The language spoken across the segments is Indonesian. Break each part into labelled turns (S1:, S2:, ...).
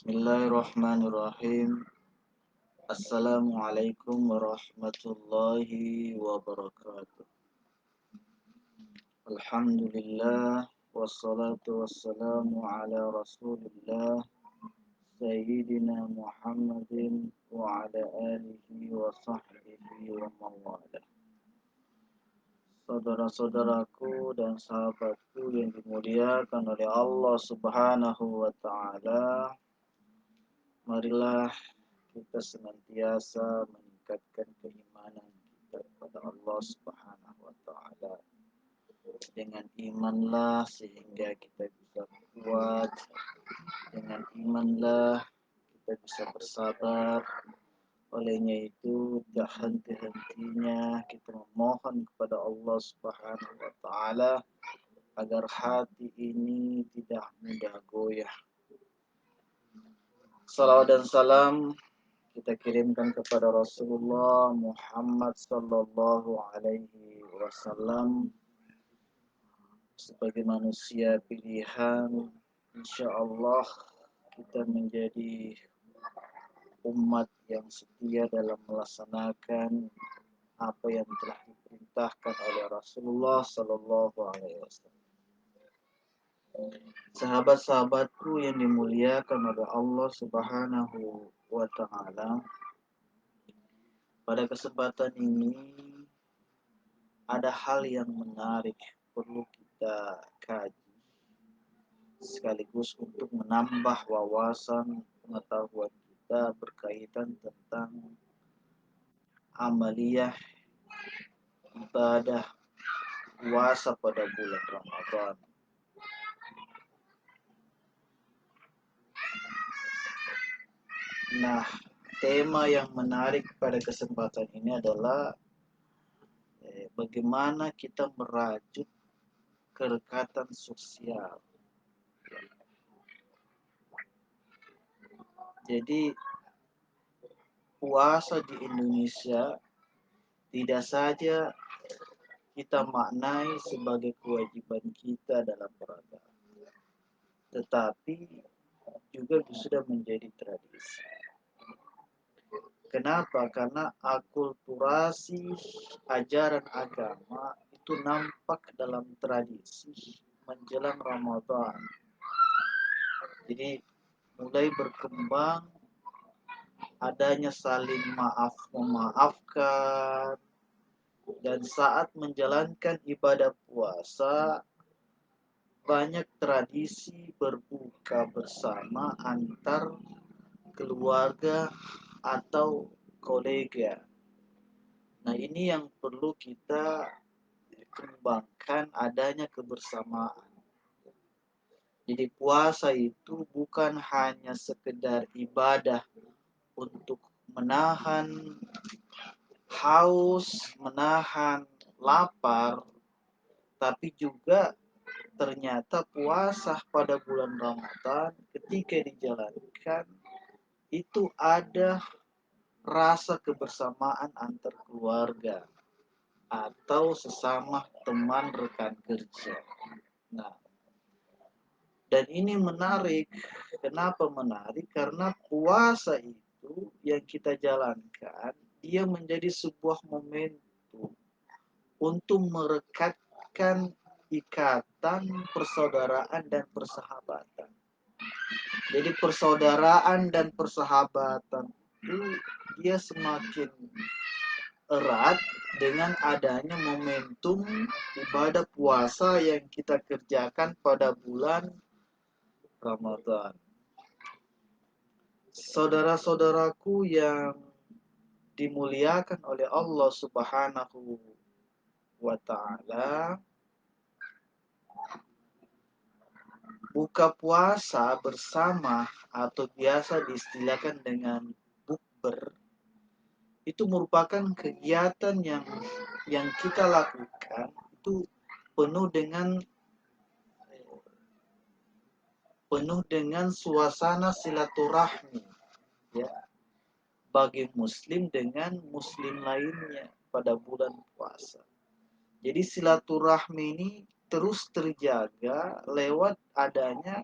S1: Bismillahirrahmanirrahim. Assalamualaikum warahmatullahi wabarakatuh. Alhamdulillah wassalatu wassalamu ala Rasulillah Sayyidina Muhammadin wa ala alihi wa sahbihi wa mawala. Saudara-saudaraku dan sahabatku yang dimuliakan oleh Allah Subhanahu wa taala, marilah kita senantiasa meningkatkan keimanan kita kepada Allah Subhanahu wa taala. Dengan imanlah sehingga kita bisa kuat. Dengan imanlah kita bisa bersabar. Olehnya itu tak henti-hentinya kita memohon kepada Allah Subhanahu wa taala agar hati ini tidak mudah goyah. Salawat dan salam kita kirimkan kepada Rasulullah Muhammad sallallahu alaihi wasallam sebagai manusia pilihan. Insyaallah kita menjadi umat yang setia dalam melaksanakan apa yang telah diperintahkan oleh Rasulullah sallallahu alaihi wasallam. Sahabat-sahabatku yang dimuliakan oleh Allah Subhanahu wa taala, pada kesempatan ini ada hal yang menarik perlu kita kaji sekaligus untuk menambah wawasan pengetahuan kita berkaitan tentang amaliyah ibadah puasa pada bulan Ramadan. Nah, tema yang menarik pada kesempatan ini adalah bagaimana kita merajut kerekatan sosial. Jadi puasa di Indonesia tidak saja kita maknai sebagai kewajiban kita dalam beragama, tetapi juga sudah menjadi tradisi. Kenapa? Karena akulturasi ajaran agama itu nampak dalam tradisi menjelang Ramadan. Jadi mulai berkembang adanya saling maaf memaafkan, dan saat menjalankan ibadah puasa banyak tradisi berbuka bersama antar keluarga atau kolega. Nah, ini yang perlu kita kembangkan, adanya kebersamaan. Jadi puasa itu bukan hanya sekedar ibadah untuk menahan haus, menahan lapar, tapi juga ternyata puasa pada bulan Ramadan ketika dijalankan itu ada rasa kebersamaan antar keluarga atau sesama teman rekan kerja. Nah, dan ini menarik. Kenapa menarik? Karena puasa itu yang kita jalankan, dia menjadi sebuah momentum untuk merekatkan ikatan persaudaraan dan persahabatan. Jadi persaudaraan dan persahabatan itu dia semakin erat dengan adanya momentum ibadah puasa yang kita kerjakan pada bulan Ramadan. Saudara-saudaraku yang dimuliakan oleh Allah Subhanahu wa taala, buka puasa bersama atau biasa diistilahkan dengan bukber itu merupakan kegiatan yang kita lakukan itu penuh dengan suasana silaturahmi, ya, bagi muslim dengan muslim lainnya pada bulan puasa. Jadi silaturahmi ini terus terjaga lewat adanya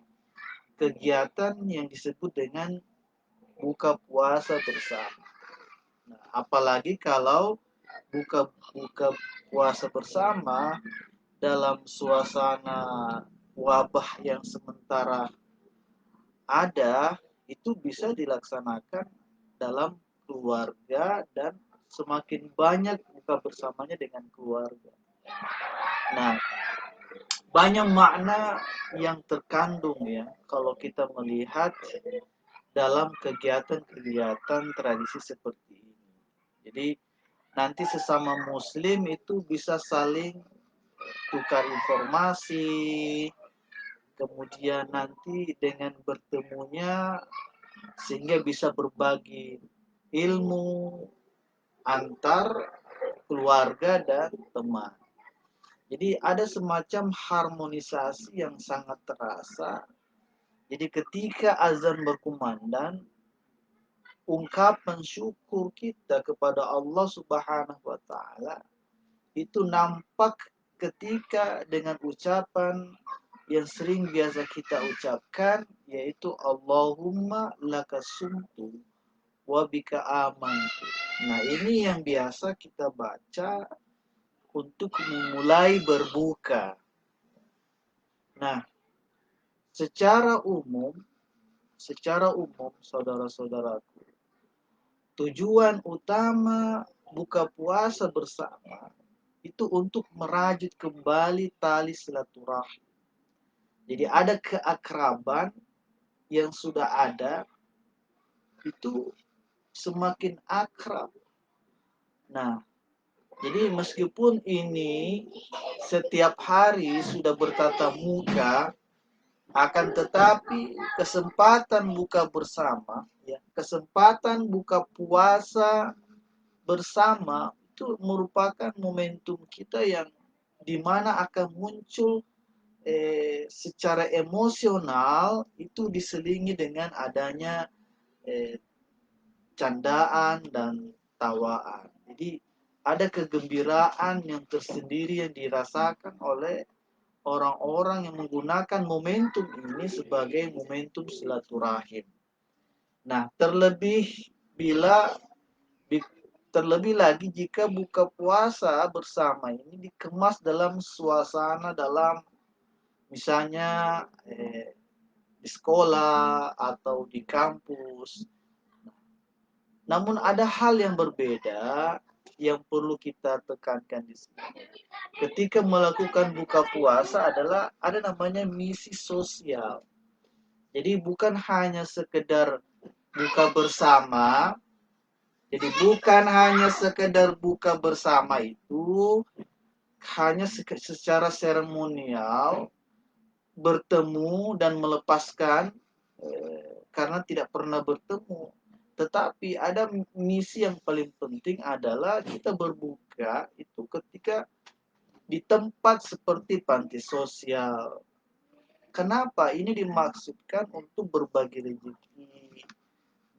S1: kegiatan yang disebut dengan buka puasa bersama. Nah, apalagi kalau buka puasa bersama dalam suasana wabah yang sementara ada, itu bisa dilaksanakan dalam keluarga dan semakin banyak buka bersamanya dengan keluarga. Nah, banyak makna yang terkandung ya kalau kita melihat dalam kegiatan-kegiatan tradisi seperti ini. Jadi nanti sesama muslim itu bisa saling tukar informasi, kemudian nanti dengan bertemunya sehingga bisa berbagi ilmu antar keluarga dan teman. Jadi ada semacam harmonisasi yang sangat terasa. Jadi ketika azan berkumandang, ungkapan syukur kita kepada Allah Subhanahu wa taala itu nampak ketika dengan ucapan yang sering biasa kita ucapkan, yaitu Allahumma lakasumtu wa bika amantu. Nah, ini yang biasa kita baca untuk memulai berbuka. Nah, secara umum saudara-saudaraku, tujuan utama buka puasa bersama itu untuk merajut kembali tali silaturahmi. Jadi ada keakraban yang sudah ada itu semakin akrab. Nah, jadi meskipun ini setiap hari sudah bertatap muka, akan tetapi kesempatan buka bersama, ya, kesempatan buka puasa bersama itu merupakan momentum kita yang dimana akan muncul secara emosional itu diselingi dengan adanya candaan dan tawaan. Jadi ada kegembiraan yang tersendiri yang dirasakan oleh orang-orang yang menggunakan momentum ini sebagai momentum silaturahim. Nah, terlebih lagi jika buka puasa bersama ini dikemas dalam suasana dalam misalnya di sekolah atau di kampus. Namun ada hal yang berbeda yang perlu kita tekankan di sini. Ketika melakukan buka puasa adalah ada namanya misi sosial. Jadi bukan hanya sekedar buka bersama. Jadi bukan hanya sekedar buka bersama itu hanya secara seremonial bertemu dan melepaskan karena tidak pernah bertemu. Tetapi ada misi yang paling penting adalah kita berbuka itu ketika di tempat seperti panti sosial. Kenapa? Ini dimaksudkan untuk berbagi rezeki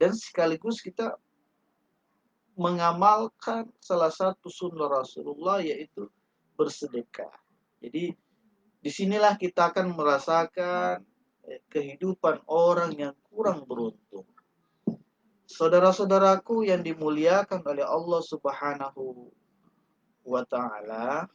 S1: dan sekaligus kita mengamalkan salah satu sunnah Rasulullah yaitu bersedekah. Jadi disinilah kita akan merasakan kehidupan orang yang kurang beruntung. Saudara-saudaraku yang dimuliakan oleh Allah Subhanahu wa taala,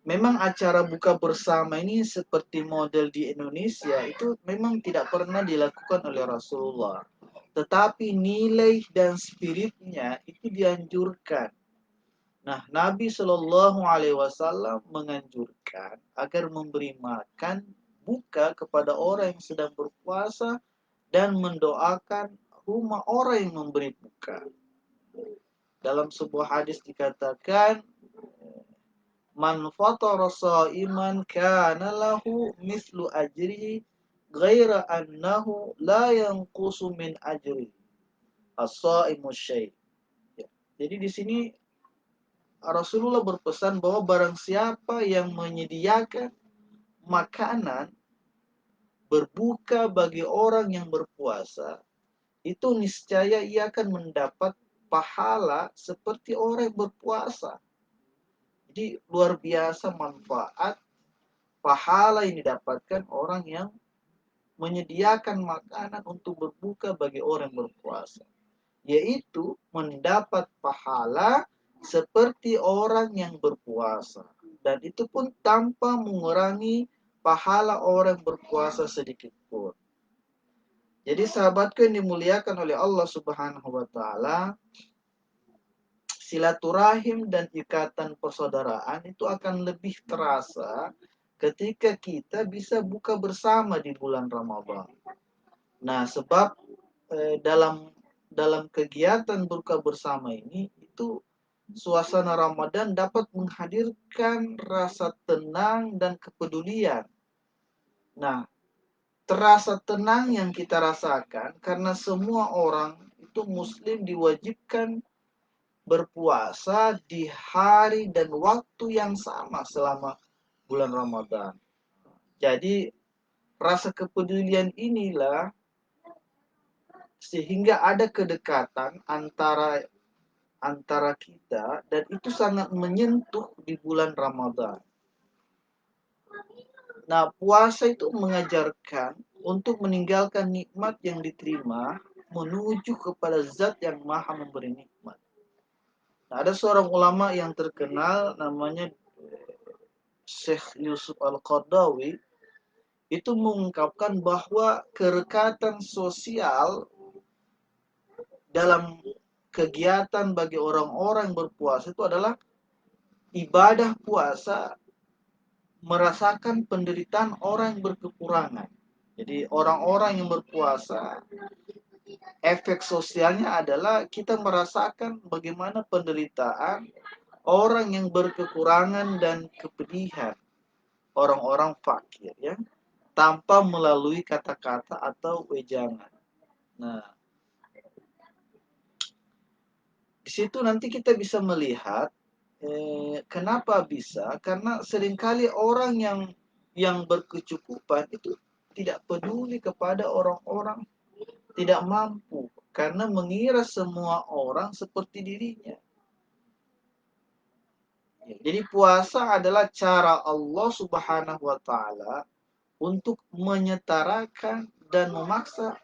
S1: memang acara buka bersama ini seperti model di Indonesia itu memang tidak pernah dilakukan oleh Rasulullah. Tetapi nilai dan spiritnya itu dianjurkan. Nah, Nabi Shallallahu Alaihi Wasallam menganjurkan agar memberi makan buka kepada orang yang sedang berpuasa dan mendoakan rumah orang yang memberi buka. Dalam sebuah hadis dikatakan, man fatara sha'iman kana lahu mislu ajrihi ghaira annahu la yanqusu min ajri as-sha'imu syai'. Ya. Jadi di sini Rasulullah berpesan bahwa barang siapa yang menyediakan makanan berbuka bagi orang yang berpuasa, itu niscaya ia akan mendapat pahala seperti orang yang berpuasa. Jadi luar biasa manfaat pahala yang didapatkan orang yang menyediakan makanan untuk berbuka bagi orang yang berpuasa, yaitu mendapat pahala seperti orang yang berpuasa, dan itu pun tanpa mengurangi pahala orang berpuasa sedikit pun. Jadi sahabatku yang dimuliakan oleh Allah Subhanahu wa taala, silaturahim dan ikatan persaudaraan itu akan lebih terasa ketika kita bisa buka bersama di bulan Ramadan. Nah, sebab dalam kegiatan buka bersama ini itu suasana Ramadan dapat menghadirkan rasa tenang dan kepedulian. Nah, terasa tenang yang kita rasakan karena semua orang itu muslim diwajibkan berpuasa di hari dan waktu yang sama selama bulan Ramadan. Jadi rasa kepedulian inilah sehingga ada kedekatan antara kita, dan itu sangat menyentuh di bulan Ramadan. Nah, puasa itu mengajarkan untuk meninggalkan nikmat yang diterima menuju kepada zat yang maha memberi nikmat. Nah, ada seorang ulama yang terkenal namanya Syekh Yusuf Al-Qardawi, itu mengungkapkan bahwa kerekatan sosial dalam kegiatan bagi orang-orang berpuasa itu adalah ibadah puasa merasakan penderitaan orang yang berkekurangan. Jadi orang-orang yang berpuasa, efek sosialnya adalah kita merasakan bagaimana penderitaan orang yang berkekurangan dan kepedihan, orang-orang fakir, ya, tanpa melalui kata-kata atau wejangan. Nah, di situ nanti kita bisa melihat kenapa bisa, karena seringkali orang yang berkecukupan itu tidak peduli kepada orang-orang tidak mampu, karena mengira semua orang seperti dirinya. Jadi puasa adalah cara Allah Subhanahu wa taala untuk menyetarakan dan memaksa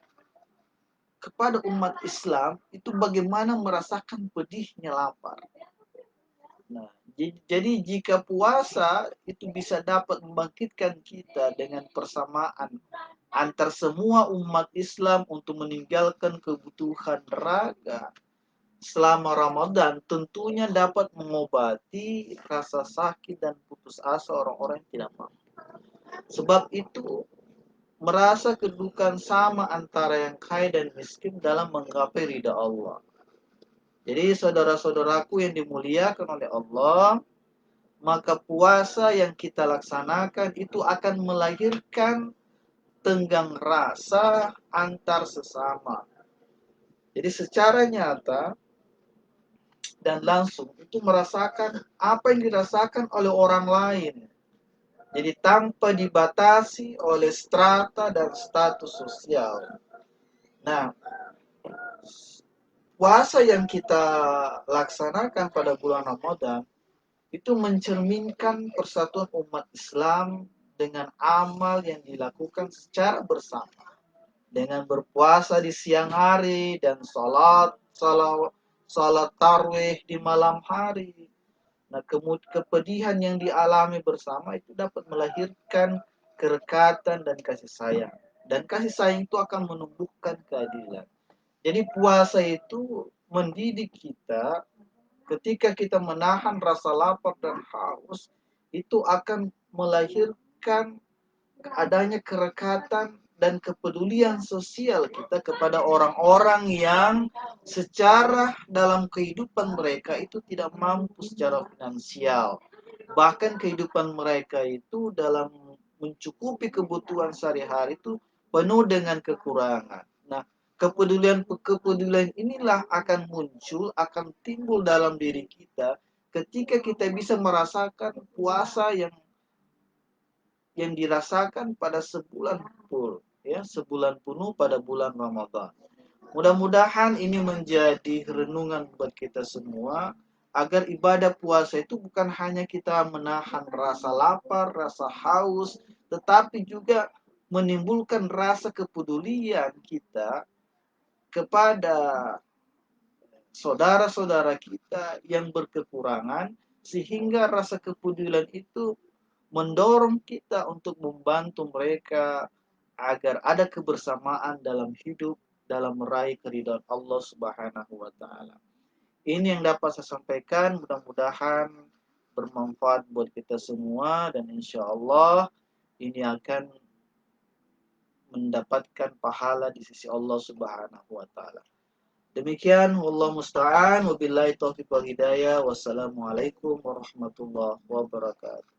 S1: kepada umat Islam itu bagaimana merasakan pedihnya lapar. Nah, jadi jika puasa itu bisa dapat membangkitkan kita dengan persamaan antar semua umat Islam untuk meninggalkan kebutuhan raga selama Ramadan, tentunya dapat mengobati rasa sakit dan putus asa orang-orang yang tidak mampu. Sebab itu merasa kedudukan sama antara yang kaya dan miskin dalam menggapai ridha Allah. Jadi saudara-saudaraku yang dimuliakan oleh Allah, maka puasa yang kita laksanakan itu akan melahirkan tenggang rasa antar sesama. Jadi secara nyata dan langsung itu merasakan apa yang dirasakan oleh orang lain. Jadi tanpa dibatasi oleh strata dan status sosial. Nah, puasa yang kita laksanakan pada bulan Ramadan itu mencerminkan persatuan umat Islam dengan amal yang dilakukan secara bersama. Dengan berpuasa di siang hari dan salat tarwih di malam hari. Nah, kepedihan yang dialami bersama itu dapat melahirkan kerekatan dan kasih sayang. Dan kasih sayang itu akan menumbuhkan keadilan. Jadi puasa itu mendidik kita ketika kita menahan rasa lapar dan haus, itu akan melahirkan adanya kerekatan dan kepedulian sosial kita kepada orang-orang yang secara dalam kehidupan mereka itu tidak mampu secara finansial. Bahkan kehidupan mereka itu dalam mencukupi kebutuhan sehari-hari itu penuh dengan kekurangan. Nah, kepedulian inilah akan muncul, akan timbul dalam diri kita ketika kita bisa merasakan puasa yang dirasakan pada sebulan full, ya, sebulan penuh pada bulan Ramadan. Mudah-mudahan ini menjadi renungan buat kita semua agar ibadah puasa itu bukan hanya kita menahan rasa lapar, rasa haus, tetapi juga menimbulkan rasa kepedulian kita kepada saudara-saudara kita yang berkekurangan, sehingga rasa kepedulian itu mendorong kita untuk membantu mereka agar ada kebersamaan dalam hidup, dalam meraih keridhaan Allah Subhanahu wa taala. Ini yang dapat saya sampaikan, mudah-mudahan bermanfaat buat kita semua dan insya Allah ini akan mendapatkan pahala di sisi Allah Subhanahu wa taala. Demikian, wallahu musta'an, wabillahi taufiq wal hidayah. Wassalamualaikum warahmatullahi wabarakatuh.